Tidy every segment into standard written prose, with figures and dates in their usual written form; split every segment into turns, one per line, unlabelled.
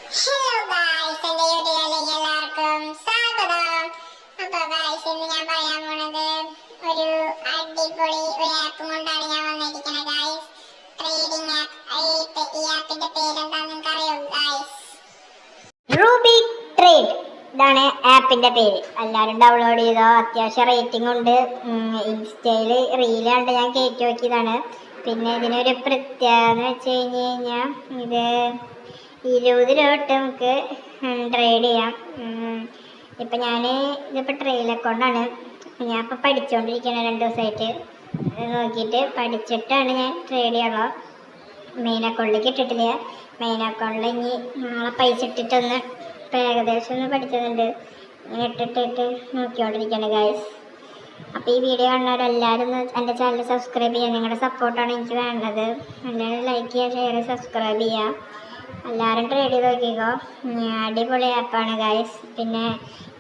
Hello guys, എൻ്റെ യൂട്യൂബിലേക്ക് എല്ലാവർക്കും സ്വാഗതം. അപ്പോൾ ഗായ്സ്, ഇന്ന് ഞാൻ പറയാൻ പോണത് ഒരു അടിപൊളി ആപ്പ് കൊണ്ടാണ് ഞാൻ വന്നിരിക്കുന്നത് ഗായ്സ്. Trading app. ഈ ആപ്പിന്റെ പേരെന്താണെന്ന് നിങ്ങൾക്ക് അറിയോ ഗായ്സ്? Ruby trade. ഇതാണ് ആപ്പിന്റെ പേര്. എല്ലാവരും ഡൗൺലോഡ് ചെയ്തോ. അത്യാവശ്യം റേറ്റിംഗ് ഉണ്ട്. ഇൻസ്റ്റയിൽ റീലാണ്ട് ഞാൻ കയറ്റി നോക്കിയതാണ്. പിന്നെ ഇതിനൊരു പ്രത്യേകത എന്ന് വെച്ച് കഴിഞ്ഞാൽ ഇത് 20 രൂപ തൊട്ട് നമുക്ക് ട്രേഡ് ചെയ്യാം. ഇപ്പം ഇതിപ്പോൾ ട്രെയിൽ അക്കൗണ്ടാണ്. ഞാൻ ഇപ്പോൾ പഠിച്ചുകൊണ്ടിരിക്കുകയാണ്. 2 ദിവസമായിട്ട് നോക്കിയിട്ട് പഠിച്ചിട്ടാണ് ഞാൻ ട്രേഡ് ചെയ്യാനുള്ളത്. മെയിൻ അക്കൗണ്ടിലേക്ക് ഇട്ടിട്ടില്ല. മെയിൻ അക്കൗണ്ടിൽ ഇനി നമ്മളെ പൈസ ഇട്ടിട്ടൊന്ന് ഇപ്പം ഏകദേശം ഒന്ന് പഠിക്കുന്നുണ്ട്. ഇട്ടിട്ട് നോക്കിക്കൊണ്ടിരിക്കുകയാണ് ഗായ്സ്. അപ്പോൾ ഈ വീഡിയോ കാണുന്നവരെല്ലാവരും ഒന്ന് എൻ്റെ ചാനൽ സബ്സ്ക്രൈബ് ചെയ്യുക. നിങ്ങളുടെ സപ്പോർട്ടാണ് എനിക്ക് വേണ്ടത്. എല്ലാവരും ലൈക്ക് ചെയ്യുക, ഷെയർ ചെയ്യുക, സബ്സ്ക്രൈബ് ചെയ്യുക. എല്ലാവരും ട്രേഡ് ചെയ്ത് നോക്കിക്കോ. അടിപൊളി ആപ്പാണ് ഗായ്സ്. പിന്നെ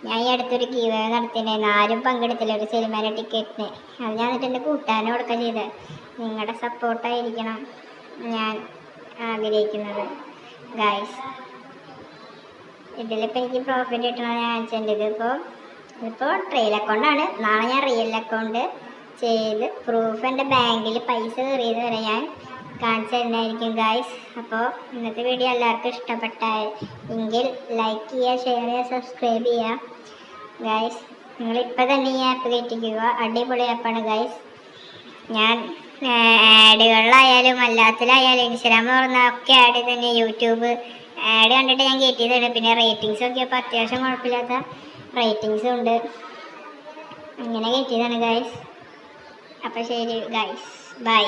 ഞാൻ ഈ അടുത്തൊരു ഗീവ് നടത്തിയിട്ടുണ്ടായിരുന്നു. ആരും പങ്കെടുത്തില്ല ഒരു സിനിമയുടെ ടിക്കറ്റിന്. അത് ഞാൻ എന്നിട്ട് എൻ്റെ കൂട്ടുകാരന് കൊടുക്കുക ചെയ്തത്. നിങ്ങളുടെ സപ്പോർട്ടായിരിക്കണം ഞാൻ ആഗ്രഹിക്കുന്നത് ഗായ്സ്. ഇതിലിപ്പോൾ എനിക്ക് പ്രോഫിറ്റ് കിട്ടണമെന്ന് ഞാൻ വെച്ചിട്ടുണ്ട്. ഇതിപ്പോൾ ട്രെയിൽ അക്കൗണ്ടാണ്. നാളെ ഞാൻ റിയൽ അക്കൗണ്ട് ചെയ്ത് പ്രൂഫ് എൻ്റെ ബാങ്കിൽ പൈസ കയറിയത് വരെ ഞാൻ കാണിച്ചു തരുന്നതായിരിക്കും ഗായ്സ്. അപ്പോൾ ഇന്നത്തെ വീഡിയോ എല്ലാവർക്കും ഇഷ്ടപ്പെട്ടാൽ ലൈക്ക് ചെയ്യുക, ഷെയർ ചെയ്യുക, സബ്സ്ക്രൈബ് ചെയ്യുക ഗായ്സ്. നിങ്ങളിപ്പോൾ തന്നെ ഈ ആപ്പ് കയറ്റിക്കുക. അടിപൊളി ആപ്പാണ് ഗായ്സ്. ഞാൻ ആഡുകളിലായാലും എല്ലാത്തിലായാലും ഇൻസ്റ്റാഗ്രാം തുറന്ന ഒക്കെ ആഡ് തന്നെ, യൂട്യൂബ് ആഡ് കണ്ടിട്ട് ഞാൻ കയറ്റിയതാണ്. പിന്നെ റേറ്റിങ്സ് നോക്കിയപ്പോൾ അത്യാവശ്യം കുഴപ്പമില്ലാത്ത റേറ്റിങ്സും ഉണ്ട്. അങ്ങനെ കയറ്റിയതാണ് ഗായ്സ്. അപ്പോൾ ശരി ഗായ്സ്, ബൈ.